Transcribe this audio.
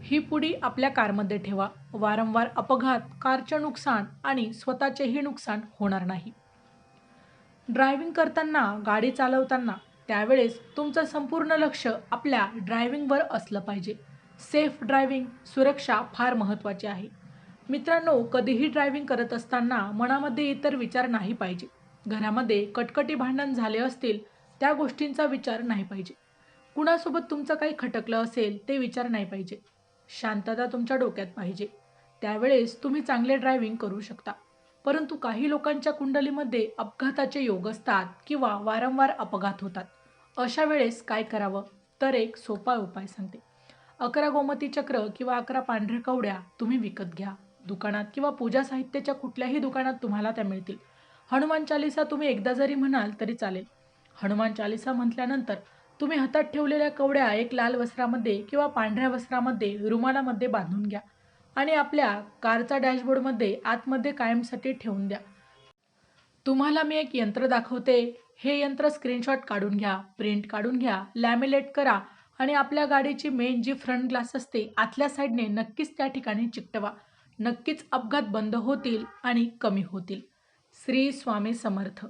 ही पुडी आपल्या कारमध्ये ठेवा. वारंवार अपघात, कारचे नुकसान आणि स्वतःचेही नुकसान होणार नाही. ड्रायव्हिंग करताना, गाडी चालवताना त्यावेळेस तुमचं संपूर्ण लक्ष आपल्या ड्रायव्हिंगवर असलं पाहिजे. सेफ ड्रायव्हिंग, सुरक्षा फार महत्त्वाची आहे. मित्रांनो, कधीही ड्रायव्हिंग करत असताना मनामध्ये इतर विचार नाही पाहिजे. घरामध्ये कटकटी भांडण झाले असतील, त्या गोष्टींचा विचार नाही पाहिजे. कुणासोबत तुमचं काही खटकलं असेल, ते विचार नाही पाहिजे. शांतता तुमच्या डोक्यात पाहिजे. त्यावेळेस तुम्ही चांगले ड्रायव्हिंग करू शकता. परंतु काही लोकांच्या कुंडलीमध्ये अपघाताचे योग असतात किंवा वारंवार अपघात होतात. अशा वेळेस काय करावं? तर एक सोपा उपाय सांगते. 11 गोमती चक्र किंवा 11 पांढऱ्या कवड्या तुम्ही विकत घ्या. दुकानात किंवा पूजा साहित्याच्या कुठल्याही दुकानात तुम्हाला त्या मिळतील. हनुमान चालीसा तुम्ही एकदा जरी म्हणाल तरी चालेल. हनुमान चालीसा म्हटल्यानंतर तुम्ही हातात ठेवलेल्या कवड्या एक लाल वस्त्रामध्ये किंवा पांढऱ्या वस्त्रामध्ये रुमालामध्ये बांधून घ्या आणि आपल्या कारचा डॅशबोर्डमध्ये आतमध्ये कायमसाठी ठेवून द्या. तुम्हाला मी एक यंत्र दाखवते. हे यंत्र स्क्रीनशॉट काढून घ्या, प्रिंट काढून घ्या, लॅमिनेट करा आणि आपल्या गाडीची मेन जी फ्रंट ग्लास असते आतल्या साईडने नक्कीच त्या ठिकाणी चिकटवा. नक्कीच अपघात बंद होतील आणि कमी होतील. श्री स्वामी समर्थ.